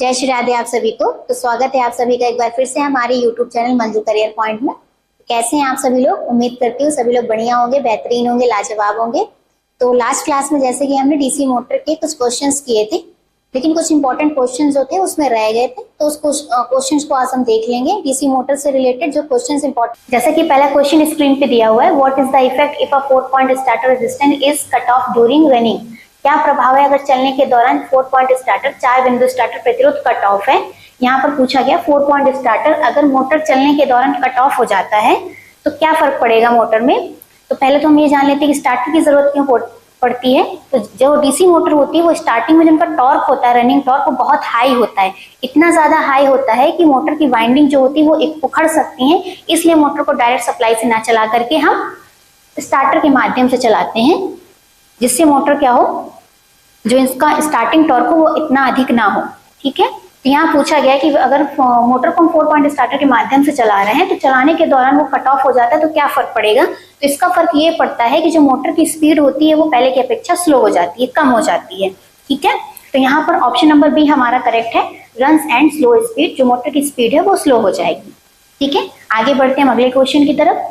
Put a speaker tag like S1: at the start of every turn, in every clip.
S1: जय श्री राधे आप सभी को। तो स्वागत है आप सभी का एक बार फिर से हमारे YouTube channel Manju career point में। कैसे हैं आप सभी लोग? उम्मीद करती हूँ सभी लोग बढ़िया होंगे, बेहतरीन होंगे, लाजवाब होंगे। तो लास्ट क्लास में जैसे कि हमने डीसी मोटर के कुछ क्वेश्चंस किए थे, लेकिन कुछ इंपॉर्टेंट क्वेश्चंस जो थे उसमें रह गए थे, तो उस क्वेश्चंस को आज हम देख लेंगे। डीसी मोटर से रिलेटेड जो क्वेश्चंस इंपॉर्टेंट, जैसे कि पहला क्वेश्चन स्क्रीन पे दिया हुआ है, what is the effect if a 4 point starter resistance is cut off during running. क्या प्रभाव है अगर चलने के दौरान 4 पॉइंट स्टार्टर, 4 बिंदु स्टार्टर प्रतिरोध कट ऑफ है। यहाँ पर पूछा गया 4 पॉइंट स्टार्टर अगर मोटर चलने के दौरान कट ऑफ हो जाता है तो क्या फर्क पड़ेगा मोटर में। तो पहले तो हम ये जान लेते हैं कि स्टार्टर की जरूरत क्यों पड़ती है। तो जो डीसी मोटर होती है वो स्टार्टिंग में जिनका टॉर्क होता है, रनिंग टॉर्क, वो बहुत हाई होता है, इतना ज्यादा हाई होता है कि मोटर की वाइंडिंग जो होती है वो एक उखड़ सकती है। इसलिए मोटर को डायरेक्ट सप्लाई से ना चला करके हम स्टार्टर के माध्यम से चलाते हैं, जिससे मोटर क्या हो, जो इसका स्टार्टिंग टॉर्क हो वो इतना अधिक ना हो। ठीक है, तो यहाँ पूछा गया कि अगर मोटर को हम 4 पॉइंट स्टार्टर के माध्यम से चला रहे हैं तो चलाने के दौरान वो कट ऑफ हो जाता है तो क्या फर्क पड़ेगा। तो इसका फर्क ये पड़ता है कि जो मोटर की स्पीड होती है वो पहले की अपेक्षा स्लो हो जाती है, कम हो जाती है। ठीक है, तो यहाँ पर ऑप्शन नंबर बी हमारा करेक्ट है, रन्स एंड स्लो स्पीड। जो मोटर की स्पीड है वो स्लो हो जाएगी। ठीक है, आगे बढ़ते हैं हम अगले क्वेश्चन की तरफ।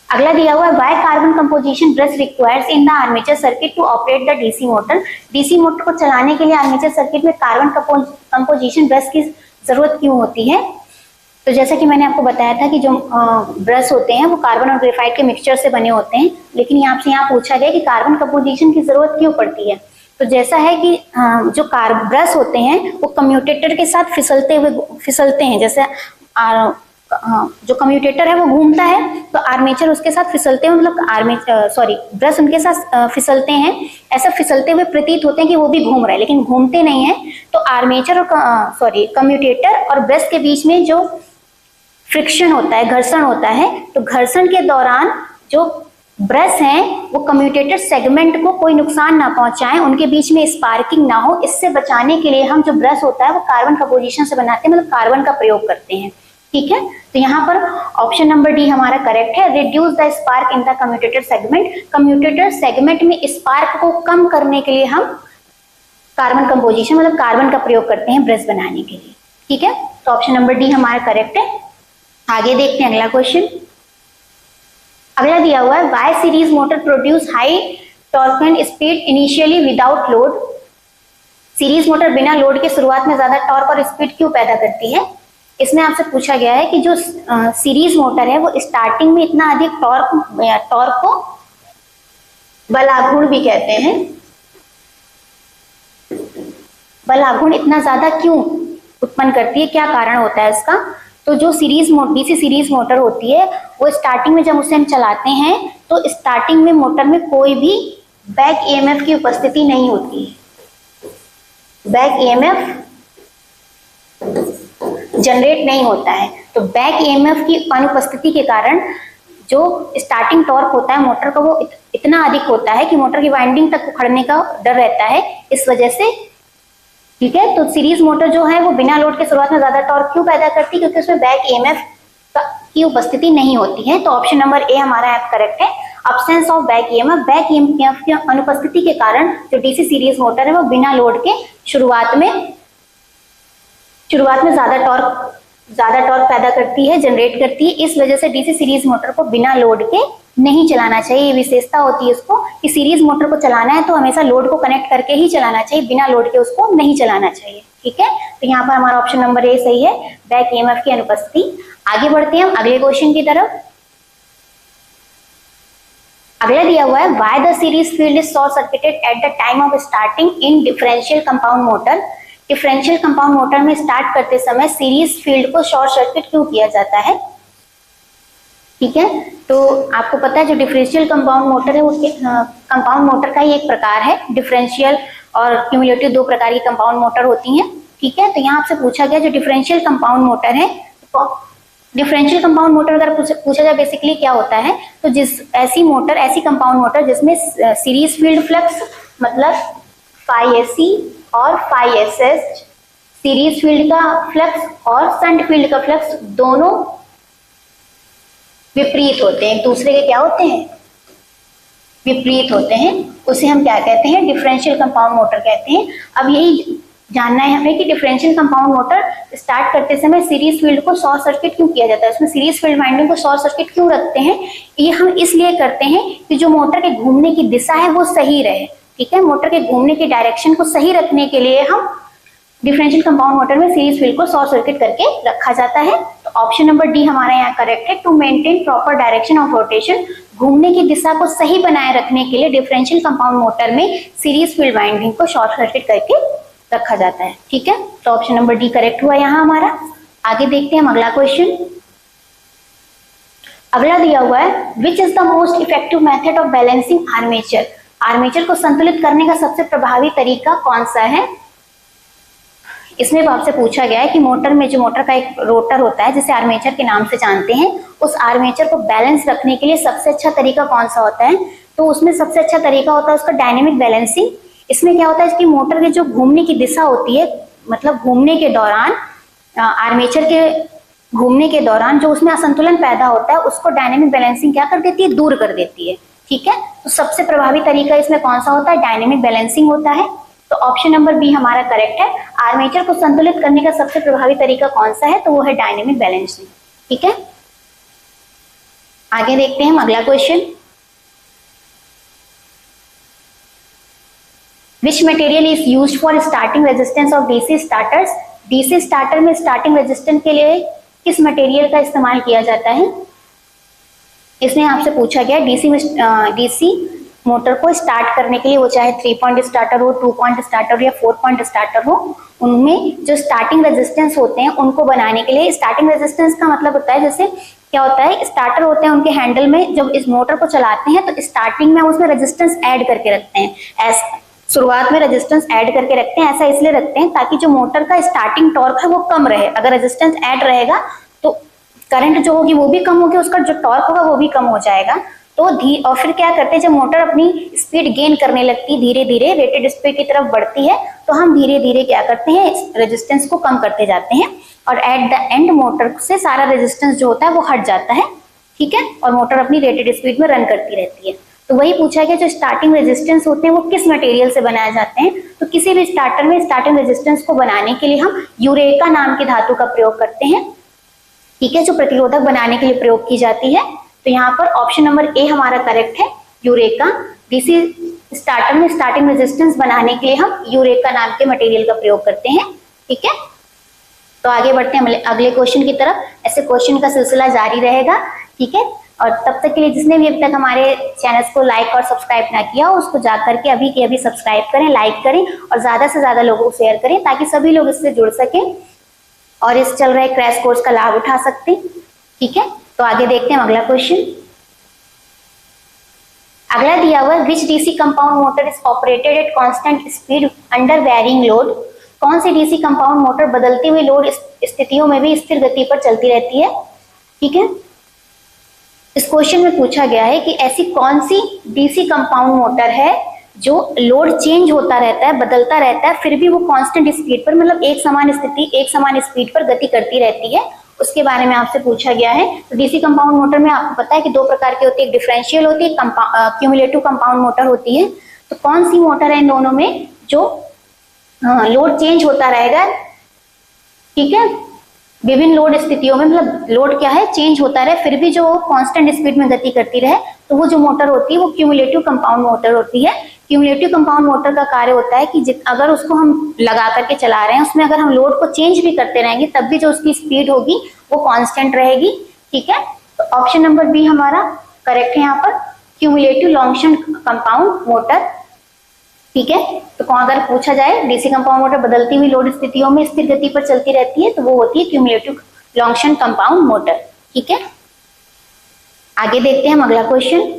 S1: अगला दिया हुआ है, why carbon composition brush requires in the armature circuit to operate the DC motor. DC motor को चलाने के लिए आर्मेचर सर्किट में कार्बन कंपोजिशन ब्रश की जरूरत क्यों होती है। तो जैसा कि मैंने आपको बताया था कि जो ब्रश होते हैं वो कार्बन और ग्रेफाइट के मिक्सचर से बने होते हैं, लेकिन यहाँ पूछा गया कि कार्बन कंपोजिशन की जरूरत क्यों पड़ती है। तो जैसा है कि जो ब्रश होते हैं वो कम्यूटेटर के साथ फिसलते हैं। जैसे जो कम्यूटेटर है वो घूमता है तो आर्मेचर उसके साथ फिसलते हैं, मतलब ब्रश उनके साथ फिसलते हैं। ऐसा फिसलते हुए प्रतीत होते हैं कि वो भी घूम रहा है, लेकिन घूमते नहीं है। तो आर्मेचर और कम्यूटेटर और ब्रश के बीच में जो फ्रिक्शन होता है, घर्षण होता है, तो घर्षण के दौरान जो ब्रश हैं वो कम्यूटेटर सेगमेंट को कोई नुकसान ना पहुंचाएं, उनके बीच में स्पार्किंग ना हो। इससे बचाने के लिए हम जो ब्रश होता है वो कार्बन कंपोजिशन से बनाते हैं, मतलब कार्बन का प्रयोग करते हैं। ठीक है, तो यहाँ पर ऑप्शन नंबर डी हमारा करेक्ट है, reduce the spark in the commutator segment. Commutator segment में स्पार्क को कम करने के लिए हम कार्बन कंपोजिशन, मतलब कार्बन का प्रयोग करते हैं ब्रश बनाने के लिए। ठीक है, तो ऑप्शन नंबर डी हमारा करेक्ट है। आगे देखते हैं अगला क्वेश्चन। अगला दिया हुआ है, why series motor produce high torque and speed initially without load. Series motor बिना लोड के शुरुआत में ज्यादा टॉर्क और स्पीड क्यों पैदा करती है। इसमें आपसे पूछा गया है कि जो सीरीज मोटर है वो स्टार्टिंग में इतना अधिक टॉर्क को बलाघूर्ण भी कहते हैं, बलाघूर्ण इतना ज्यादा क्यों उत्पन्न करती है, क्या कारण होता है इसका। तो जो डीसी सीरीज मोटर होती है वो स्टार्टिंग में जब उसे हम चलाते हैं तो स्टार्टिंग में मोटर में कोई भी बैक ईएमएफ की उपस्थिति नहीं होती है, बैक ईएमएफ जनरेट नहीं होता है। तो बैक ईएमएफ की अनुपस्थिति के कारण जो स्टार्टिंग टॉर्क होता है मोटर का वो इतना अधिक होता है कि मोटर की वाइंडिंग तक उखड़ने का डर रहता है, इस वजह से। ठीक है, तो सीरीज मोटर जो है वो बिना लोड के शुरुआत में ज्यादा टॉर्क क्यों पैदा करती है, क्योंकि उसमें बैक ईएमएफ की उपस्थिति नहीं होती है। तो ऑप्शन नंबर ए हमारा करेक्ट है, absence of back EMF. Back EMF की अनुपस्थिति के कारण जो डीसी सीरीज मोटर है वो बिना लोड के शुरुआत में ज्यादा टॉर्क पैदा करती है, जनरेट करती है। इस वजह से डीसी सीरीज मोटर को बिना लोड के नहीं चलाना चाहिए। ये विशेषता होती है इसको कि सीरीज मोटर को चलाना है तो हमेशा लोड को कनेक्ट करके ही चलाना चाहिए, बिना लोड के उसको नहीं चलाना चाहिए। ठीक है, तो यहाँ पर हमारा ऑप्शन नंबर ए सही है, बैक ईएमएफ की अनुपस्थिति। आगे बढ़ते हैं हम अगले क्वेश्चन की तरफ। अगला दिया हुआ है, why the series field is short circuited at the time of starting in differential compound motor. Differential compound motor में स्टार्ट करते समय सीरीज फील्ड को शॉर्ट सर्किट क्यों किया जाता है। ठीक है, तो आपको पता है जो डिफरेंशियल कंपाउंड मोटर है वो कंपाउंड मोटर का ही एक प्रकार है। डिफरेंशियल और क्यूमुलेटिव 2 प्रकार की कंपाउंड मोटर होती हैं। ठीक है, तो यहाँ आपसे पूछा गया जो डिफरेंशियल कंपाउंड मोटर है, तो डिफरेंशियल कंपाउंड मोटर अगर पूछा जाए बेसिकली क्या होता है, तो ऐसी कंपाउंड मोटर जिसमें सीरीज फील्ड फ्लक्स मतलब फाई एसी और फाई एसएस, सीरीज फील्ड का फ्लक्स और शंट फील्ड का फ्लक्स दोनों विपरीत होते हैं, एक दूसरे के क्या होते हैं, विपरीत होते हैं, उसे हम क्या कहते हैं, डिफरेंशियल कंपाउंड मोटर कहते हैं। अब यही जानना है हमें कि डिफरेंशियल कंपाउंड मोटर स्टार्ट करते समय सीरीज फील्ड को शॉर्ट सर्किट क्यों किया जाता है, उसमें सीरीज फील्ड वाइंडिंग को शॉर्ट सर्किट क्यों रखते हैं। ये हम इसलिए करते हैं कि जो मोटर के घूमने की दिशा है वो सही रहे। ठीक है, मोटर के घूमने की डायरेक्शन को सही रखने के लिए हम डिफरेंशियल कंपाउंड मोटर में सीरीज फील्ड को शॉर्ट सर्किट करके रखा जाता है। तो ऑप्शन नंबर डी हमारा यहाँ करेक्ट है। To maintain proper direction of rotation, घूमने की दिशा को सही बनाए रखने के लिए डिफरेंशियल कंपाउंड मोटर में सीरीज फील्ड वाइंडिंग को शॉर्ट सर्किट करके रखा जाता है। ठीक है, तो ऑप्शन नंबर डी करेक्ट हुआ यहाँ हमारा। आगे देखते हैं हम अगला क्वेश्चन। अगला दिया हुआ है which is the most effective method of balancing armature, armature को संतुलित करने का सबसे प्रभावी तरीका कौन सा है। इसमें आपसे पूछा गया है कि मोटर में जो मोटर का एक रोटर होता है जिसे आर्मेचर के नाम से जानते हैं, उस आर्मेचर को बैलेंस रखने के लिए सबसे अच्छा तरीका कौन सा होता है। तो उसमें सबसे अच्छा तरीका होता है उसका डायनेमिक बैलेंसिंग। इसमें क्या होता है कि मोटर के जो घूमने की दिशा होती है, मतलब घूमने के दौरान आर्मेचर के घूमने के दौरान जो उसमें असंतुलन पैदा होता है उसको डायनेमिक बैलेंसिंग क्या कर देती है, दूर कर देती है। ठीक है, तो सबसे प्रभावी तरीका इसमें कौन सा होता है, डायनेमिक बैलेंसिंग होता है। तो ऑप्शन नंबर बी हमारा करेक्ट है। आर्मेचर को संतुलित करने का सबसे प्रभावी तरीका कौन सा है, तो वो है डायनेमिक बैलेंसिंग। ठीक है, आगे देखते हैं हम अगला question. Which material is used for starting resistance of DC starters, DC starter में स्टार्टिंग रेजिस्टेंस के लिए किस मटेरियल का इस्तेमाल किया जाता है। इसमें आपसे पूछा गया डीसी मोटर को स्टार्ट करने के लिए, वो चाहे 3 पॉइंट स्टार्टर हो, 2 पॉइंट स्टार्टर या 4 पॉइंट स्टार्टर हो, उनमें जो स्टार्टिंग रेजिस्टेंस होते हैं उनको बनाने के लिए, स्टार्टिंग रेजिस्टेंस का मतलब होता है जैसे क्या होता है, स्टार्टर होते हैं उनके हैंडल में, जब इस मोटर को चलाते हैं तो स्टार्टिंग में हम उसमें रेजिस्टेंस ऐड करके रखते हैं। ऐसा शुरुआत में रेजिस्टेंस ऐड करके रखते हैं, ऐसा इसलिए रखते हैं ताकि जो मोटर का स्टार्टिंग टॉर्क है वो कम रहे। अगर रेजिस्टेंस ऐड रहेगा तो करंट जो होगी वो भी कम होगी, उसका जो टॉर्क होगा वो भी कम हो जाएगा। तो और फिर क्या करते हैं, जब मोटर अपनी स्पीड गेन करने लगती है, धीरे धीरे रेटेड स्पीड की तरफ बढ़ती है, तो हम धीरे धीरे क्या करते हैं, रेजिस्टेंस को कम करते जाते हैं और एट द एंड मोटर से सारा रेजिस्टेंस जो होता है वो हट जाता है। ठीक है, और मोटर अपनी रेटेड स्पीड में रन करती रहती है। तो वही पूछा गया जो स्टार्टिंग रेजिस्टेंस होते हैं वो किस मटेरियल से बनाए जाते हैं। तो किसी भी स्टार्टर में स्टार्टिंग रेजिस्टेंस को बनाने के लिए हम यूरेका नाम की धातु का प्रयोग करते हैं। ठीक है, जो प्रतिरोधक बनाने के लिए प्रयोग की जाती है। तो यहाँ पर ऑप्शन नंबर ए हमारा करेक्ट है, यूरेका। डीसी स्टार्टर में स्टार्टिंग रेजिस्टेंस बनाने के लिए हम यूरेका नाम के मटेरियल का प्रयोग करते हैं। ठीक है, तो आगे बढ़ते हैं अगले क्वेश्चन की तरफ। ऐसे क्वेश्चन का सिलसिला जारी रहेगा। ठीक है, और तब तक के लिए जिसने भी अभी तक हमारे चैनल्स को लाइक और सब्सक्राइब ना किया हो उसको जाकर के अभी के अभी सब्सक्राइब करें, लाइक करें और ज्यादा से ज्यादा लोगों को शेयर करें ताकि सभी लोग इससे जुड़ सकें और इस चल रहे क्रैश कोर्स का लाभ उठा सकते हैं। ठीक है, तो आगे देखते हैं अगला क्वेश्चन। अगला दिया हुआ है which DC compound motor is operated at constant speed under varying load, कौन सी डीसी कंपाउंड मोटर बदलती हुई लोड स्थितियों में भी स्थिर गति पर चलती रहती है। ठीक है, इस क्वेश्चन में पूछा गया है कि ऐसी कौन सी डीसी कंपाउंड मोटर है जो लोड चेंज होता रहता है, बदलता रहता है, फिर भी वो कांस्टेंट स्पीड पर, मतलब एक समान स्थिति एक समान स्पीड पर गति करती रहती है, उसके बारे में आपसे पूछा गया है। तो डीसी कंपाउंड मोटर में आपको पता है कि 2 प्रकार की होती है, एक डिफरेंशियल होती है, क्यूमुलेटिव कंपाउंड मोटर होती है। तो कौन सी मोटर है इन दोनों में जो लोड चेंज होता रहेगा। ठीक है, विभिन्न लोड स्थितियों में, मतलब लोड क्या है चेंज होता रहे फिर भी जो कांस्टेंट स्पीड में गति करती रहे, तो वो जो मोटर होती है वो क्यूमुलेटिव कंपाउंड मोटर होती है। क्यूमुलेटिव कंपाउंड मोटर का कार्य होता है कि अगर उसको हम लगा करके चला रहे हैं, उसमें अगर हम लोड को चेंज भी करते रहेंगे तब भी जो उसकी स्पीड होगी वो कांस्टेंट रहेगी। ठीक है, तो ऑप्शन नंबर बी हमारा करेक्ट है यहाँ पर, cumulative long shunt compound motor. ठीक है, तो अगर पूछा जाए डीसी कंपाउंड मोटर बदलती हुई लोड स्थितियों में स्थिर गति पर चलती रहती है तो वो होती है cumulative long shunt compound motor. ठीक है, आगे देखते हैं हम अगला क्वेश्चन।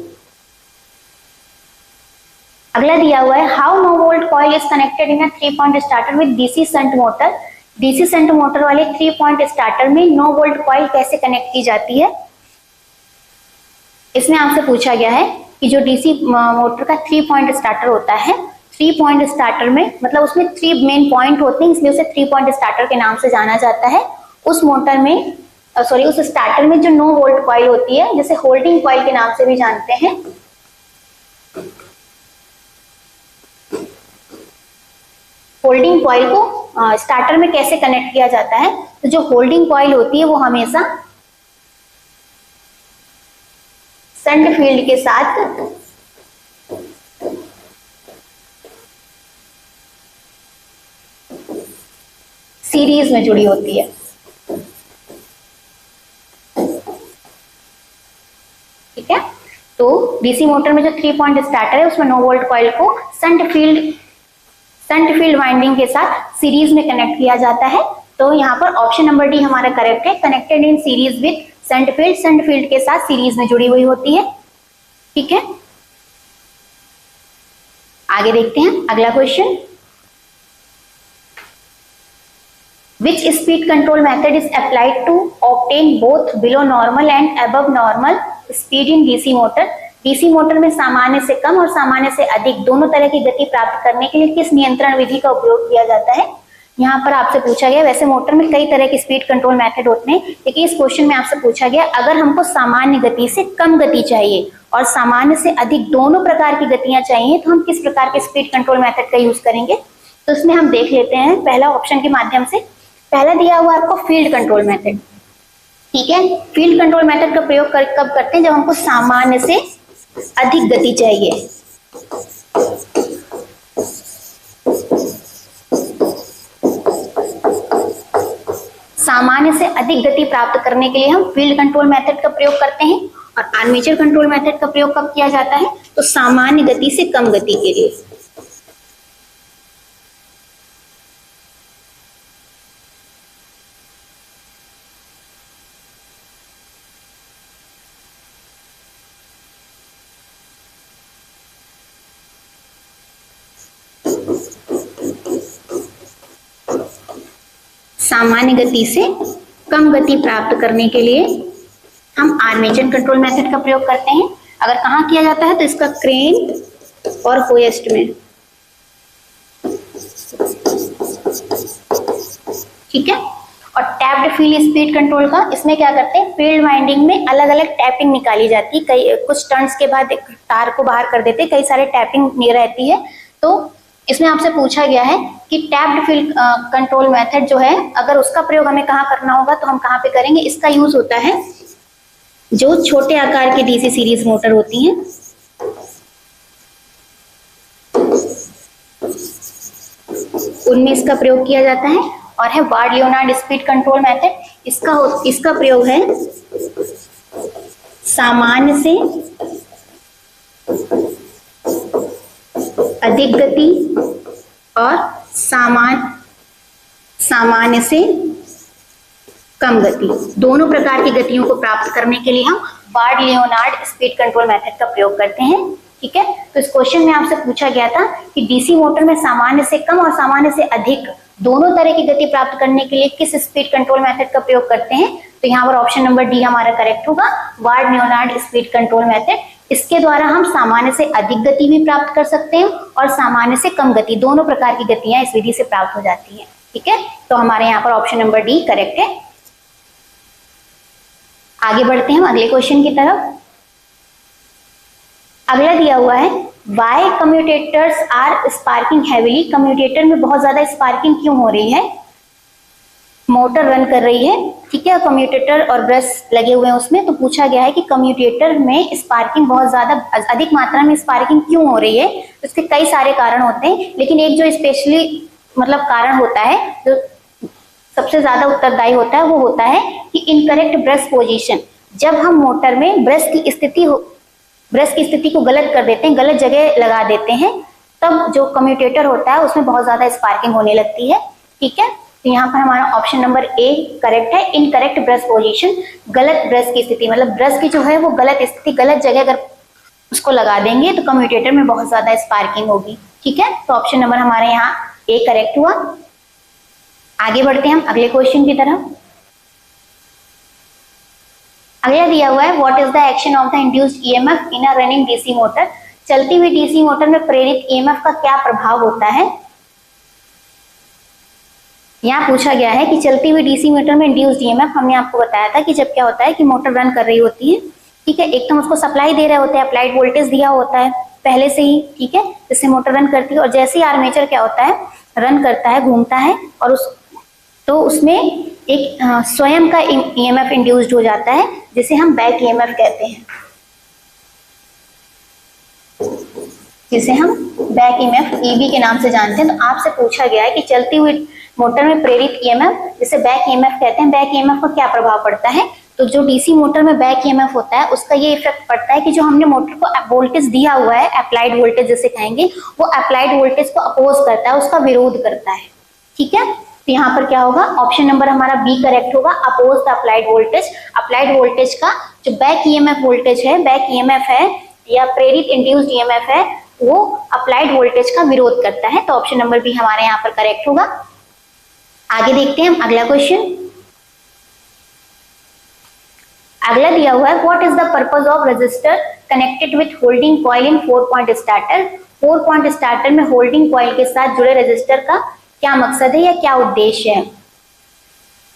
S1: अगला दिया हुआ है how no volt coil is connected in a 3 point starter with DC shunt motor, DC shunt motor वाले 3 पॉइंट स्टार्टर में नो वोल्ट कॉइल कैसे कनेक्ट की जाती है। इसमें आपसे पूछा गया है कि जो डीसी मोटर का 3 पॉइंट स्टार्टर होता है, 3 पॉइंट स्टार्टर में मतलब उसमें 3 मेन पॉइंट होते हैं, इसलिए उसे 3 पॉइंट स्टार्टर के नाम से जाना जाता है। उस मोटर में उस स्टार्टर में जो नो वोल्ट कॉइल होती है, जिसे होल्डिंग कॉइल के नाम से भी जानते हैं, होल्डिंग कॉइल को स्टार्टर में कैसे कनेक्ट किया जाता है, तो जो होल्डिंग कॉइल होती है वो हमेशा शंट फील्ड के साथ सीरीज में जुड़ी होती है। ठीक है, तो डीसी मोटर में जो 3 पॉइंट स्टार्टर है उसमें 9 वोल्ट कॉइल को शंट फील्ड वाइंडिंग के साथ सीरीज में कनेक्ट किया जाता है। तो यहाँ पर ऑप्शन नंबर डी हमारा करेक्ट है, connected in series with shunt field के साथ सीरीज में जुड़ी हुई होती है। ठीक है, आगे देखते हैं अगला question. Which speed control method is applied to obtain both below normal and above normal speed in DC motor? DC motor में सामान्य से कम और सामान्य से अधिक दोनों तरह की गति प्राप्त करने के लिए किस नियंत्रण विधि का उपयोग किया जाता है? यहाँ पर आपसे पूछा गया, वैसे मोटर में कई तरह के स्पीड कंट्रोल मेथड होते हैं, लेकिन इस क्वेश्चन में आपसे पूछा गया अगर हमको सामान्य गति से कम गति चाहिए और सामान्य से अधिक दोनों प्रकार की गतियां चाहिए तो हम किस प्रकार के स्पीड कंट्रोल मेथड का यूज करेंगे? तो इसमें हम देख लेते हैं पहला ऑप्शन के माध्यम से। पहला दिया हुआ आपको फील्ड कंट्रोल मेथड। ठीक है, फील्ड कंट्रोल मेथड का प्रयोग कब करते हैं? जब हमको सामान्य से अधिक गति चाहिए। सामान्य से अधिक गति प्राप्त करने के लिए हम फील्ड कंट्रोल मेथड का प्रयोग करते हैं। और आर्मेचर कंट्रोल मेथड का प्रयोग कब किया जाता है? तो सामान्य गति से कम गति के लिए। सामान्य गति से कम गति प्राप्त करने के लिए हम आर्मेचर कंट्रोल मेथड का प्रयोग करते हैं। अगर कहाँ किया जाता है तो इसका क्रेन और होएस्ट में। ठीक है, और टैप्ड फील्ड स्पीड कंट्रोल का, इसमें क्या करते हैं? फील्ड वाइंडिंग में अलग अलग टैपिंग निकाली जाती है, कई कुछ टर्न्स के बाद तार को बाहर कर देते, कई सारे टैपिंग रहती है। तो इसमें आपसे पूछा गया है कि टैप्ड फील्ड कंट्रोल मेथड जो है अगर उसका प्रयोग हमें कहाँ करना होगा तो हम कहाँ पे करेंगे? इसका यूज होता है जो छोटे आकार की डीसी सीरीज मोटर होती हैं, उनमें इसका प्रयोग किया जाता है। और है ward Leonard speed control method. इसका प्रयोग है सामान्य से अधिक गति और सामान्य से कम गति दोनों प्रकार की गतियों को प्राप्त करने के लिए हम ward Leonard speed control method का प्रयोग करते हैं। ठीक है, तो इस क्वेश्चन में आपसे पूछा गया था कि डीसी मोटर में सामान्य से कम और सामान्य से अधिक दोनों तरह की गति प्राप्त करने के लिए किस स्पीड कंट्रोल मेथड का प्रयोग करते हैं? तो यहाँ पर ऑप्शन नंबर डी हमारा करेक्ट होगा, ward Leonard speed control method. इसके द्वारा हम सामान्य से अधिक गति भी प्राप्त कर सकते हैं और सामान्य से कम गति, दोनों प्रकार की गतियां इस विधि से प्राप्त हो जाती हैं। ठीक है, तो हमारे यहाँ पर ऑप्शन नंबर डी करेक्ट है। आगे बढ़ते हैं हम अगले क्वेश्चन की तरफ। अगला दिया हुआ है, why commutators are sparking heavily. Commutator में बहुत ज्यादा स्पार्किंग क्यों हो रही है? मोटर रन कर रही है, ठीक है, कम्यूटेटर और ब्रश लगे हुए हैं उसमें। तो पूछा गया है कि कम्यूटेटर में स्पार्किंग बहुत ज्यादा अधिक मात्रा में स्पार्किंग क्यों हो रही है? इसके कई सारे कारण होते हैं, लेकिन एक जो स्पेशली मतलब कारण होता है, जो सबसे ज्यादा उत्तरदायी होता है, वो होता है कि इनकरेक्ट ब्रश पोजीशन। जब हम मोटर में ब्रश की स्थिति को गलत कर देते हैं, गलत जगह लगा देते हैं, तब जो कम्यूटेटर होता है उसमें बहुत ज्यादा स्पार्किंग होने लगती है। ठीक है, तो यहाँ पर हमारा ऑप्शन नंबर ए करेक्ट है, इनकरेक्ट ब्रश पोजीशन। गलत ब्रश की स्थिति, मतलब ब्रश की जो है वो गलत स्थिति, गलत जगह अगर उसको लगा देंगे तो कम्यूटेटर में बहुत ज्यादा स्पार्किंग होगी। ठीक है, तो ऑप्शन नंबर हमारे यहाँ ए करेक्ट हुआ। आगे बढ़ते हैं हम अगले क्वेश्चन की तरफ। अगला दिया हुआ है, what is the action of the induced EMF in a running DC motor. चलती हुई डीसी मोटर में प्रेरित ईएमएफ का क्या प्रभाव होता है? यहाँ पूछा गया है कि चलती हुई डीसी मोटर में इंड्यूस्ड ईएमएफ, हमने आपको बताया था कि जब क्या होता है कि मोटर रन कर रही होती है, ठीक है, एक तो हम उसको सप्लाई दे रहे होते हैं, अप्लाइड वोल्टेज दिया होता है पहले से ही, ठीक है, जिससे मोटर रन करती है। और जैसे ही आर्मेचर क्या होता है, रन करता है, घूमता है, और उसमें एक स्वयं का ईएमएफ इंड्यूस्ड हो जाता है, जिसे हम बैक ईएमएफ कहते हैं, जिसे हम बैक ईएमएफ ईबी के नाम से जानते हैं। तो आपसे पूछा गया है कि चलती हुई मोटर में प्रेरित ईएमएफ, जिसे बैक ईएमएफ कहते हैं, बैक ईएमएफ का क्या प्रभाव पड़ता है। तो जो डीसी मोटर में बैक ईएमएफ होता है, उसका ये इफेक्ट पड़ता है कि जो हमने मोटर को वोल्टेज दिया हुआ है, अप्लाइड वोल्टेज जिसे कहेंगे, वो अप्लाइड वोल्टेज को अपोज करता है, उसका विरोध करता है। ठीक है, तो यहाँ पर क्या होगा, ऑप्शन नंबर हमारा बी करेक्ट होगा, oppose the applied voltage. Applied voltage का जो बैक ईएमएफ वोल्टेज है, बैक ईएमएफ है या प्रेरित इंड्यूस्ड ईएमएफ है, वो अप्लाइड वोल्टेज का विरोध करता है। तो ऑप्शन नंबर बी हमारे यहाँ पर करेक्ट होगा। आगे देखते हैं हम अगला क्वेश्चन। अगला दिया हुआ है, what is the purpose of register connected with holding coil in 4 point starter. 4 point starter में होल्डिंग कॉइल के साथ जुड़े रजिस्टर का क्या मकसद है या क्या उद्देश्य है।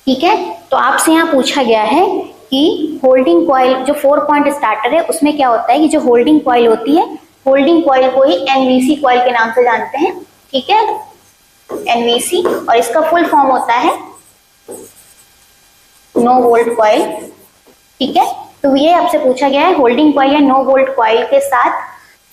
S1: ठीक है, तो आपसे यहाँ पूछा गया है कि होल्डिंग कॉइल जो 4 पॉइंट स्टार्टर है, उसमें क्या होता है कि जो होल्डिंग कॉइल होती है, होल्डिंग कॉइल को ही एनवीसी कॉइल के नाम से जानते हैं। ठीक है, एनवीसी, और इसका फुल फॉर्म होता है नो वोल्ट कॉइल। ठीक है, तो ये आपसे पूछा गया है, होल्डिंग कॉइल या नो वोल्ट कॉइल के साथ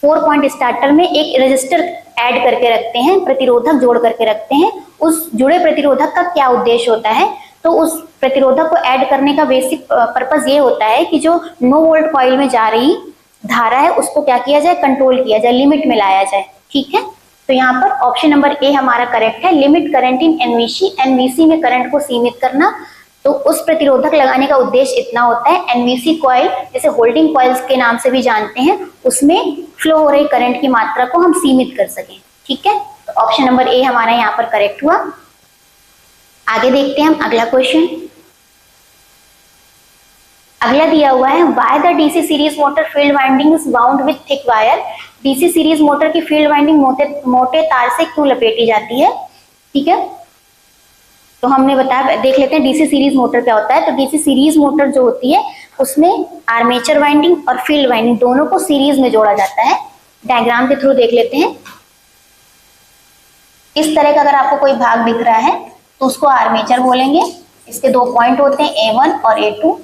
S1: 4 पॉइंट स्टार्टर में एक रजिस्टर ऐड करके रखते हैं, प्रतिरोधक जोड़ करके रखते हैं। उस जुड़े प्रतिरोधक का क्या उद्देश्य होता है। तो उस प्रतिरोधक को ऐड करने का बेसिक पर्पस ये होता है कि जो नो वोल्ट कॉइल में जा रही धारा है, उसको क्या किया जाए, कंट्रोल किया जाए, लिमिट में लाया जाए। ठीक है, तो यहाँ पर ऑप्शन नंबर ए हमारा करेक्ट है, limit current in NVC. NVC में करंट को सीमित करना। तो उस प्रतिरोधक लगाने का उद्देश्य इतना होता है, एनवीसी कॉइल जैसे होल्डिंग कॉइल्स के नाम से भी जानते हैं, उसमें फ्लो हो रही करंट की मात्रा को हम सीमित कर सकें। ठीक है, तो ऑप्शन नंबर ए हमारा यहाँ पर करेक्ट हुआ। आगे देखते हैं हम अगला क्वेश्चन। अगला दिया हुआ है, why the DC series motor field winding is bound with thick wire. DC series motor की फील्ड वाइंडिंग मोटे तार से क्यों लपेटी जाती है। ठीक है, तो हमने बताया, देख लेते हैं डीसी सीरीज मोटर क्या होता है। तो डीसी सीरीज मोटर जो होती है, उसमें आर्मेचर वाइंडिंग और फील्ड वाइंडिंग दोनों को सीरीज में जोड़ा जाता है। डायग्राम के थ्रू देख लेते हैं। इस तरह का अगर आपको कोई भाग दिख रहा है तो उसको आर्मेचर बोलेंगे। इसके 2 पॉइंट होते हैं, A1 और A2।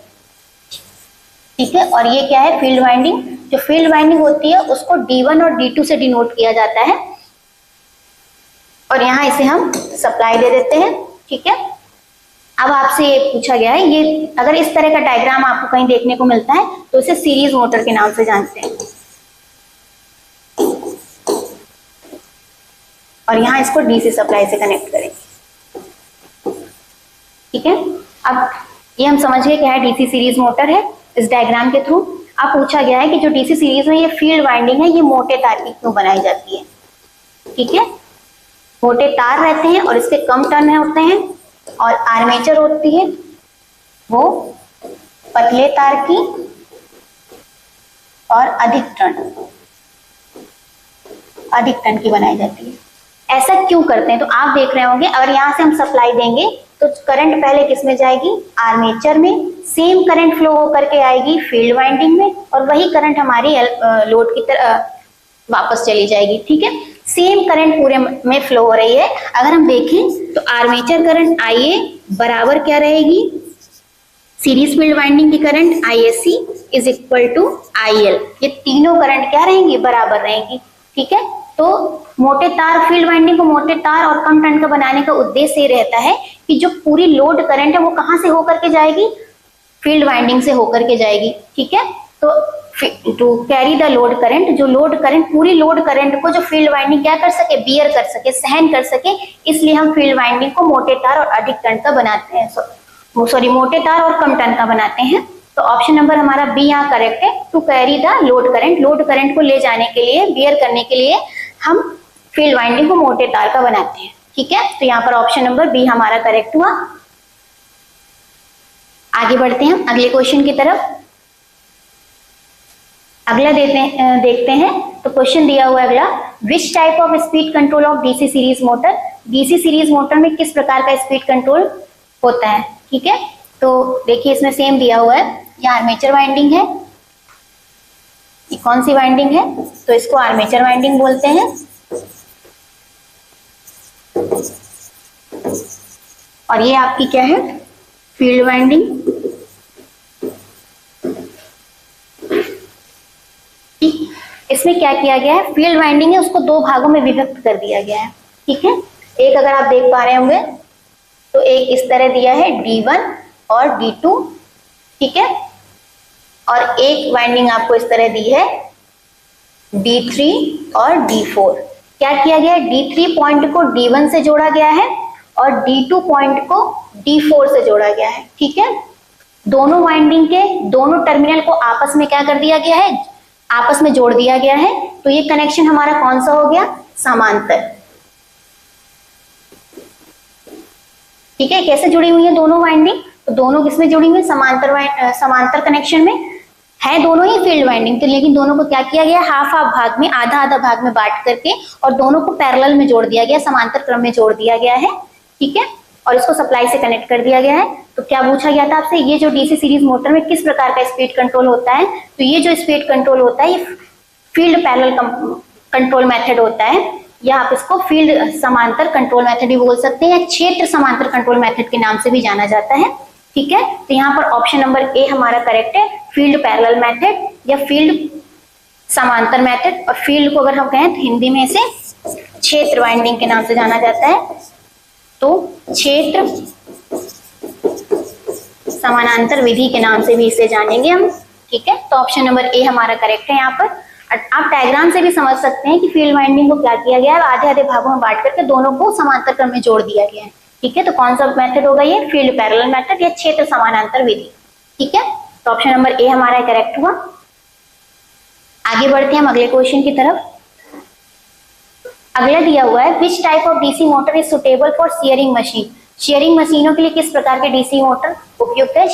S1: ठीक है, और ये क्या है, फील्ड वाइंडिंग। जो फील्ड वाइंडिंग होती है उसको D1 और D2 से डिनोट किया जाता है, और यहाँ इसे हम सप्लाई दे देते हैं। ठीक है, अब आपसे ये पूछा गया है, ये अगर इस तरह का डायग्राम आपको कहीं देखने को मिलता है तो इसे सीरीज मोटर के नाम से जानते हैं। और यहाँ इसको डीसी सप्लाई से कनेक्ट करेंगे। ठीक है, अब ये हम समझ गए क्या है, डीसी सीरीज मोटर है इस डायग्राम के थ्रू। अब पूछा गया है कि जो डीसी सीरीज में ये फील्ड वाइंडिंग है, ये मोटे तार की क्यों बनाई जाती है। ठीक है, मोटे तार रहते हैं और इसके कम टर्न होते हैं, और आर्मेचर होती है वो पतले तार की और अधिक टर्न की बनाई जाती है। ऐसा क्यों करते हैं, तो आप देख रहे होंगे, अगर यहाँ से हम सप्लाई देंगे तो करंट पहले किस में जाएगी, आर्मेचर में। सेम करंट फ्लो होकर के आएगी फील्ड वाइंडिंग में, और वही करंट हमारी लोड की तरह वापस चली जाएगी। ठीक है, सेम करंट पूरे में फ्लो हो रही है। अगर हम देखें तो आर्मेचर करंट IA बराबर क्या रहेगी, सीरीज फील्ड वाइंडिंग की current ISC is equal to IL। ये तीनों करंट क्या रहेंगी, बराबर रहेंगी। ठीक है, तो मोटे तार, फील्ड वाइंडिंग को मोटे तार और कम टर्न का बनाने का उद्देश्य ये रहता है कि जो पूरी लोड करंट है वो कहाँ से होकर के जाएगी, फील्ड वाइंडिंग से होकर के जाएगी। ठीक है, to carry the load current, जो लोड करंट, पूरी लोड करंट को जो फील्ड वाइंडिंग क्या कर सके, बियर कर सके, सहन कर सके, इसलिए हम फील्ड वाइंडिंग को मोटे तार और अधिक टर्न का बनाते हैं, मोटे तार और कम टर्न का बनाते हैं। तो ऑप्शन नंबर हमारा बी यहाँ करेक्ट है, to carry the load current. Load current को ले जाने के लिए, बियर करने के लिए हम फील्ड वाइंडिंग को मोटे तार का बनाते हैं। ठीक है, तो यहाँ पर ऑप्शन नंबर बी हमारा करेक्ट हुआ। आगे बढ़ते हैं अगले क्वेश्चन की तरफ। अगला देखते हैं। तो क्वेश्चन दिया हुआ है अगला, विच type of speed control of DC series motor. DC series motor में किस प्रकार का स्पीड कंट्रोल होता है। ठीक है, तो देखिए इसमें सेम दिया हुआ है, ये आर्मेचर वाइंडिंग है, ये कौन सी वाइंडिंग है, तो इसको आर्मेचर वाइंडिंग बोलते हैं। और ये आपकी क्या है, फील्ड वाइंडिंग। इसमें क्या किया गया है, फील्ड वाइंडिंग है उसको दो भागों में विभक्त कर दिया गया है। ठीक है, एक अगर आप देख पा रहे होंगे तो एक इस तरह दिया है D1 और D2, ठीक है, और एक वाइंडिंग आपको इस तरह दी है D3 और D4। क्या किया गया है, D3 पॉइंट को D1 से जोड़ा गया है और D2 पॉइंट को D4 से जोड़ा गया है। ठीक है, दोनों वाइंडिंग के दोनों टर्मिनल को आपस में क्या कर दिया गया है, आपस में जोड़ दिया गया है। तो ये कनेक्शन हमारा कौन सा हो गया, समांतर। ठीक है, कैसे जुड़ी हुई है दोनों वाइंडिंग, तो दोनों किसमें जुड़ी हुई है, समांतर कनेक्शन में है दोनों ही फील्ड वाइंडिंग। तो लेकिन दोनों को क्या किया गया, हाफ हाफ भाग में, आधा आधा भाग में बांट करके और दोनों को पैरेलल में जोड़ दिया गया, समांतर क्रम में जोड़ दिया गया है। ठीक है, और इसको सप्लाई से कनेक्ट कर दिया गया है। तो क्या पूछा गया था आपसे, ये जो डीसी सीरीज मोटर में किस प्रकार का स्पीड कंट्रोल होता है, तो ये जो स्पीड कंट्रोल होता है ये फील्ड पैरेलल कंट्रोल मेथड होता है, या आप इसको फील्ड समांतर कंट्रोल मेथड भी बोल सकते हैं, या क्षेत्र समांतर कंट्रोल मेथड के नाम से भी जाना जाता है। ठीक है, तो यहाँ पर ऑप्शन नंबर ए हमारा करेक्ट है, फील्ड पैरेलल मेथड या फील्ड समांतर मेथड। और फील्ड को अगर हम कहें तो हिंदी में इसे क्षेत्र वाइंडिंग के नाम से जाना जाता है, तो क्षेत्र समानांतर विधि के नाम से भी इसे जानेंगे हम। ठीक है, तो ऑप्शन नंबर ए हमारा करेक्ट है। यहाँ पर आप डायग्राम से भी समझ सकते हैं कि फील्ड वाइंडिंग को क्या किया गया है, आधे आधे भागों में बांट करके दोनों को समांतर क्रम में जोड़ दिया गया है। ठीक है, तो कौन सा मेथड होगा ये, फील्ड पैरेलल मेथड या क्षेत्र समानांतर विधि। ठीक है, तो ऑप्शन नंबर ए हमारा करेक्ट हुआ। आगे बढ़ते हैं हम अगले क्वेश्चन की तरफ। अगला दिया हुआ है, विच type of DC motor is suitable for sharing machine. Sharing मशीनों के लिए किस प्रकार के डीसी मोटर उपयुक्त है।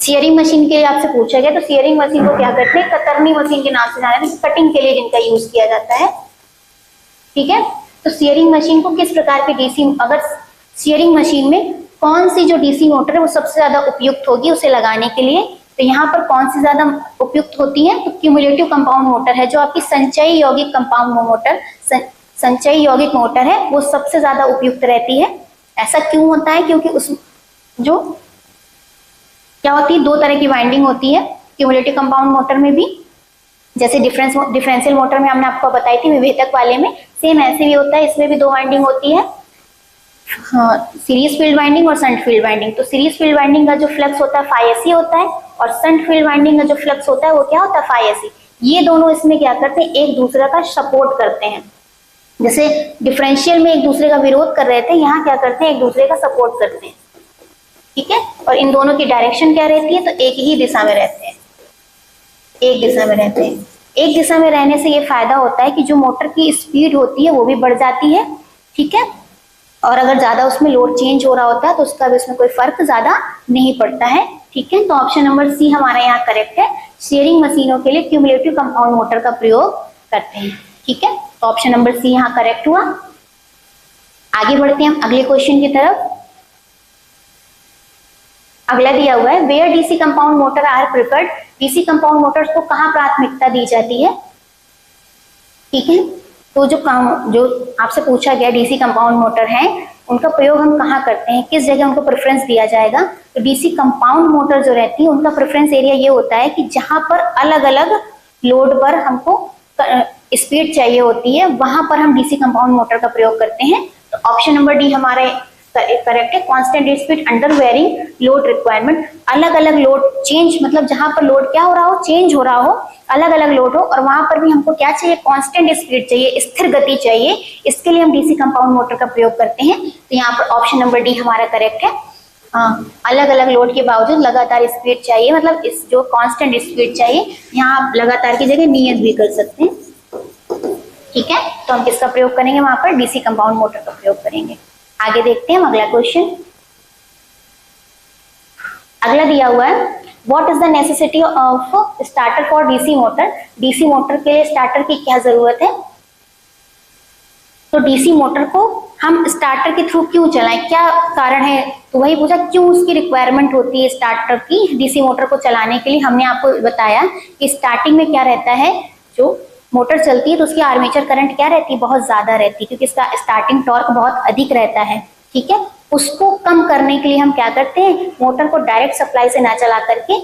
S1: शेयरिंग मशीन के लिए आपसे पूछा गया, तो शेयरिंग मशीन को क्या करते हैं, कतरनी मशीन के नाम से जाना है, कटिंग के लिए जिनका यूज किया जाता है। ठीक है, तो शेयरिंग मशीन को किस प्रकार के डीसी, अगर शेयरिंग मशीन में कौन सी जो डीसी मोटर है वो सबसे ज्यादा उपयुक्त होगी उसे लगाने के लिए, तो यहाँ पर कौन सी ज्यादा उपयुक्त होती है, तो क्यूमुलेटिव कंपाउंड मोटर है, जो आपकी संचयी यौगिक कंपाउंड मोटर, संचयी यौगिक मोटर है, वो सबसे ज्यादा उपयुक्त रहती है। ऐसा क्यों होता है, क्योंकि उस जो क्या होती है, दो तरह की वाइंडिंग होती है क्यूमुलेटिव कंपाउंड मोटर में भी, जैसे डिफरेंशियल मोटर में हमने आपको बताई थी विभेदक वाले में, सेम ऐसे भी होता है, इसमें भी दो वाइंडिंग होती है, सीरीज फील्ड वाइंडिंग और शंट फील्ड वाइंडिंग। तो सीरीज फील्ड वाइंडिंग का जो फ्लक्स होता है फाई होता है, और शंट फील्ड वाइंडिंग का जो फ्लक्स होता है वो क्या होता है फाई। ये दोनों इसमें क्या करते हैं, एक दूसरे का सपोर्ट करते हैं। जैसे डिफरेंशियल में एक दूसरे का विरोध कर रहे थे, यहाँ क्या करते हैं, एक दूसरे का सपोर्ट करते हैं। ठीक है, और इन दोनों की डायरेक्शन क्या रहती है, तो एक ही दिशा में रहते हैं, एक दिशा में रहते हैं। एक दिशा में रहने से ये फायदा होता है कि जो मोटर की स्पीड होती है वो भी बढ़ जाती है। ठीक है, और अगर ज्यादा उसमें लोड चेंज हो रहा होता है तो उसका भी उसमें कोई फर्क ज्यादा नहीं पड़ता है। ठीक है, तो ऑप्शन नंबर सी हमारा यहाँ करेक्ट है, शेयरिंग मशीनों के लिए क्यूमुलेटिव कंपाउंड मोटर का प्रयोग करते हैं। ठीक है, तो ऑप्शन नंबर सी यहाँ करेक्ट हुआ। आगे बढ़ते हैं हम अगले क्वेश्चन की तरफ। अगला दिया हुआ है, where DC compound motor are preferred. DC compound motors को कहाँ प्राथमिकता दी जाती है। ठीक है, तो जो आपसे पूछा गया डीसी कंपाउंड मोटर है उनका प्रयोग हम कहाँ करते हैं, किस जगह उनको प्रेफरेंस दिया जाएगा। तो डीसी कंपाउंड मोटर जो रहती है उनका प्रेफरेंस एरिया ये होता है कि जहां पर अलग अलग लोड पर हमको स्पीड चाहिए होती है, वहां पर हम डीसी कंपाउंड मोटर का प्रयोग करते हैं। तो ऑप्शन नंबर डी हमारे करेक्ट है, constant speed under varying load requirement. अलग अलग लोड चेंज, मतलब जहां पर लोड क्या हो रहा हो, चेंज हो रहा हो, अलग अलग लोड हो, और वहां पर भी हमको क्या चाहिए, कांस्टेंट स्पीड चाहिए, स्थिर गति चाहिए। इसके लिए हम डीसी कंपाउंड मोटर का प्रयोग करते हैं। तो यहाँ पर ऑप्शन नंबर डी हमारा करेक्ट है। अलग अलग लोड के बावजूद लगातार स्पीड चाहिए, मतलब इस जो कांस्टेंट स्पीड चाहिए, यहाँ आप लगातार की जगह नियत भी कर सकते हैं। ठीक है, तो हम किसका प्रयोग करेंगे, वहां पर डीसी कंपाउंड मोटर का प्रयोग करेंगे। आगे देखते हैं हम अगला क्वेश्चन। अगला दिया हुआ है, what is the necessity of starter for DC motor. DC motor के लिए स्टार्टर की क्या जरूरत है। तो डीसी मोटर को हम स्टार्टर के थ्रू क्यों चलाएं, क्या कारण है, तो वही पूछा क्यों उसकी रिक्वायरमेंट होती है स्टार्टर की डीसी मोटर को चलाने के लिए। हमने आपको बताया कि स्टार्टिंग में क्या रहता है, जो मोटर चलती है तो उसकी आर्मेचर करंट क्या रहती है, बहुत ज्यादा रहती है, क्योंकि इसका स्टार्टिंग टॉर्क बहुत अधिक रहता है। ठीक है, उसको कम करने के लिए हम क्या करते हैं, मोटर को डायरेक्ट सप्लाई से ना चला करके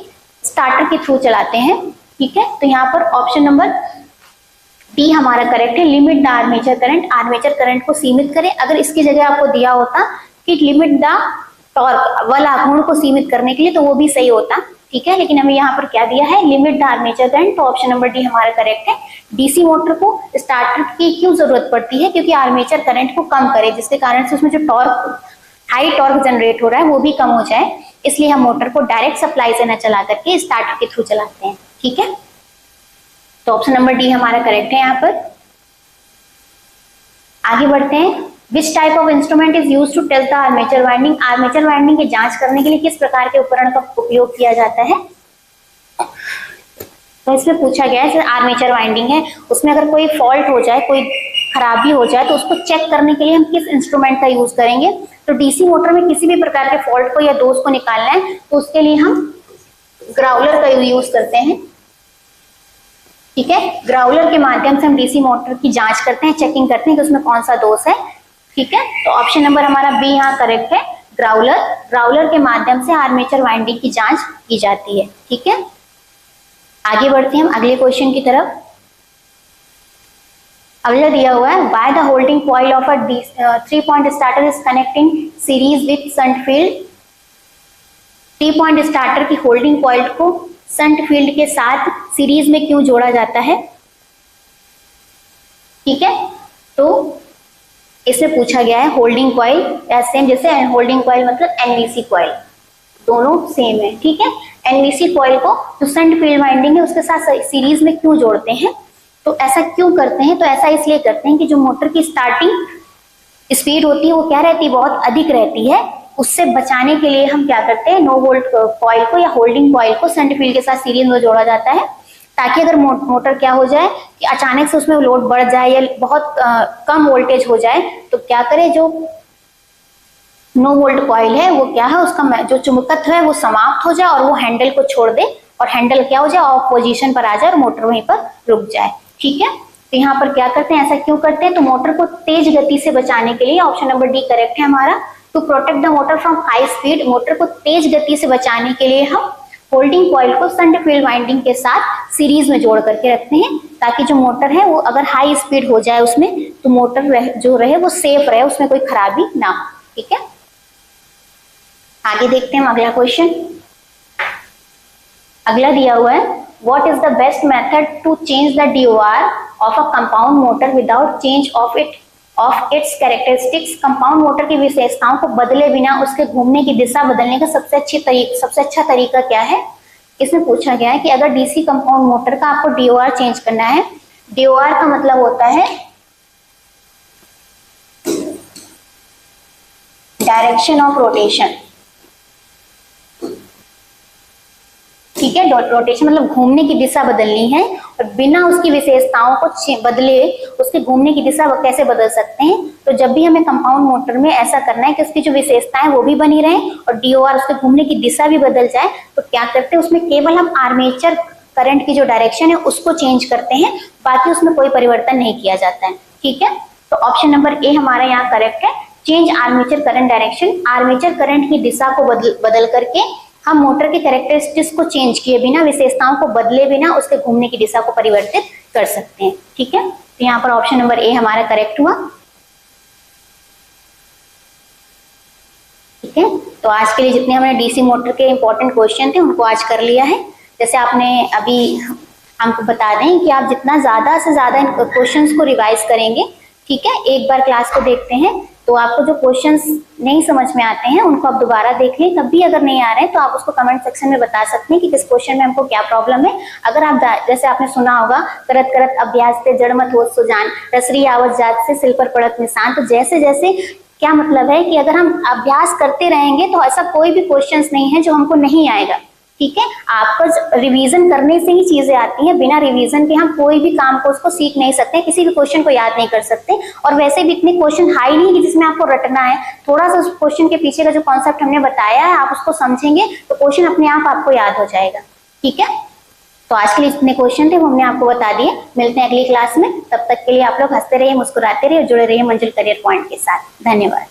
S1: स्टार्टर के थ्रू चलाते हैं। ठीक है, तो यहाँ पर ऑप्शन नंबर डी हमारा करेक्ट है, limit the armature current, armature current को सीमित करें। अगर इसकी जगह आपको दिया होता कि लिमिट द टॉर्क, बल आघूर्ण को सीमित करने के लिए, तो वो भी सही होता। ठीक है, लेकिन हमें यहाँ पर क्या दिया है, लिमिट द आर्मेचर करंट, तो ऑप्शन नंबर डी हमारा करेक्ट है। डीसी मोटर को स्टार्टर की क्यों जरूरत पड़ती है, क्योंकि आर्मेचर करंट को कम करे, जिसके कारण से उसमें जो टॉर्क, हाई टॉर्क जनरेट हो रहा है वो भी कम हो जाए, इसलिए हम मोटर को डायरेक्ट सप्लाई से न चला करके स्टार्टर के थ्रू चलाते हैं। ठीक है, तो ऑप्शन नंबर डी हमारा करेक्ट है। यहाँ पर आगे बढ़ते हैं, which type of instrument is used to test the armature winding, armature winding की जांच करने के लिए किस प्रकार के उपकरण का उपयोग किया जाता है। तो इसमें पूछा गया है, जैसे आर्मेचर वाइंडिंग है, उसमें अगर कोई फॉल्ट हो जाए, कोई खराबी हो जाए, तो उसको चेक करने के लिए हम किस इंस्ट्रूमेंट का यूज करेंगे। तो डीसी मोटर में किसी भी प्रकार के फॉल्ट को या दोष को निकालना है तो उसके लिए हम ग्राउलर का यूज करते हैं। ठीक है, ग्राउलर के माध्यम से हम डीसी मोटर की जांच करते हैं, चेकिंग करते हैं कि उसमें कौन सा दोष है। ठीक है, तो ऑप्शन नंबर हमारा बी यहाँ करेक्ट है, ग्राउलर, ग्राउलर के माध्यम से आर्मेचर वाइंडिंग की जांच की जाती है। ठीक है, आगे बढ़ते हैं हम अगले क्वेश्चन की तरफ। अगला दिया हुआ है, by the holding coil of a 3-point starter is connecting series with shunt field, 3-point starter की होल्डिंग कॉइल को शंट फील्ड के साथ सीरीज में क्यों जोड़ा जाता है। ठीक है, तो इसमें पूछा गया है होल्डिंग कॉइल या सेम, जैसे होल्डिंग कॉइल मतलब एनवीसी कॉइल, दोनों सेम है। ठीक है, एनवीसी कॉइल को जो शंट फील्ड वाइंडिंग है उसके साथ सीरीज में क्यों जोड़ते हैं, तो ऐसा क्यों करते हैं, तो ऐसा इसलिए करते हैं कि जो मोटर की स्टार्टिंग स्पीड होती है वो क्या रहती है, बहुत अधिक रहती है, उससे बचाने के लिए हम क्या करते हैं, नो वोल्ट कॉइल को या होल्डिंग कॉइल को शंट फील्ड के साथ सीरीज में जोड़ा जाता है, ताकि अगर मोटर क्या हो जाए कि अचानक से उसमें लोड बढ़ जाए या बहुत कम वोल्टेज हो जाए, तो क्या करे, जो नो वोल्ट कॉइल है वो क्या है, उसका जो चुंबकत्व है वो समाप्त हो जाए और वो हैंडल को छोड़ दे और हैंडल क्या हो जाए, ऑफ पोजीशन पर आ जाए और मोटर वहीं पर रुक जाए। ठीक है, तो यहाँ पर क्या करते हैं, ऐसा क्यों करते हैं, तो मोटर को तेज गति से बचाने के लिए, ऑप्शन नंबर डी करेक्ट है हमारा, to protect the motor from high speed, motor को तेज गति से बचाने के लिए हम होल्डिंग कॉइल को शंट फील्ड वाइंडिंग के साथ सीरीज में जोड़ करके रखते हैं, ताकि जो मोटर है वो अगर हाई स्पीड हो जाए उसमें, तो मोटर जो रहे वो सेफ रहे, उसमें कोई खराबी ना हो। ठीक है, आगे देखते हैं अगला क्वेश्चन। अगला दिया हुआ है, what is the best method to change the DOR of a compound motor without change of its characteristics, compound motor की विशेषताओं को बदले बिना उसके घूमने की दिशा बदलने का सबसे अच्छा तरीका क्या है। इसमें पूछा गया है कि अगर डीसी कंपाउंड मोटर का आपको DOR चेंज करना है, DOR का मतलब होता है डायरेक्शन ऑफ रोटेशन। ठीक है, रोटेशन मतलब घूमने की दिशा बदलनी है, और बिना उसकी विशेषताओं को बदले उसके घूमने की दिशा कैसे बदल सकते हैं। तो जब भी हमें कंपाउंड मोटर में ऐसा करना है कि उसकी जो विशेषताएं वो भी बनी रहें और DOR उसके घूमने की दिशा भी बदल जाए, तो क्या करते हैं, उसमें केवल हम आर्मेचर करंट की जो डायरेक्शन है उसको चेंज करते हैं, बाकी उसमें कोई परिवर्तन नहीं किया जाता है। ठीक है, तो ऑप्शन नंबर ए हमारा यहाँ करेक्ट है, change armature current direction, armature current की दिशा को बदल करके हम मोटर के कैरेक्टरिस्टिक्स को चेंज किए बिना, विशेषताओं को बदले बिना उसके घूमने की दिशा को परिवर्तित कर सकते हैं। ठीक है, तो यहाँ पर ऑप्शन नंबर ए हमारा करेक्ट हुआ। ठीक है, तो आज के लिए जितने हमने डीसी मोटर के इंपॉर्टेंट क्वेश्चन थे उनको आज कर लिया है। जैसे आपने अभी हमको बता दें कि आप जितना ज्यादा से ज्यादा इन क्वेश्चंस को रिवाइज करेंगे, ठीक है, एक बार क्लास को देखते हैं तो आपको जो क्वेश्चंस नहीं समझ में आते हैं उनको आप दोबारा देख लें। तब भी अगर नहीं आ रहे हैं तो आप उसको कमेंट सेक्शन में बता सकते हैं कि किस क्वेश्चन में हमको क्या प्रॉब्लम है। अगर आप जैसे आपने सुना होगा, करत करत अभ्यास से जड़ मत होश सुजान, रसरी आवत जात से सिल पर पड़त निशान, तो जैसे जैसे क्या मतलब है कि अगर हम अभ्यास करते रहेंगे तो ऐसा कोई भी क्वेश्चंस नहीं है जो हमको नहीं आएगा। ठीक है, आपको रिवीजन करने से ही चीजें आती हैं, बिना रिवीजन के हम कोई भी काम को उसको सीख नहीं सकते, किसी भी क्वेश्चन को याद नहीं कर सकते। और वैसे भी इतने क्वेश्चन हाई नहीं कि जिसमें आपको रटना है, थोड़ा सा उस क्वेश्चन के पीछे का जो कॉन्सेप्ट हमने बताया है आप उसको समझेंगे तो क्वेश्चन अपने आप आपको याद हो जाएगा। ठीक है, तो आज के लिए इतने क्वेश्चन थे वो हमने आपको बता दिए। मिलते हैं अगली क्लास में, तब तक के लिए आप लोग हंसते रहिए, मुस्कुराते रहिए और जुड़े रहिए मंजुल करियर पॉइंट के साथ। धन्यवाद।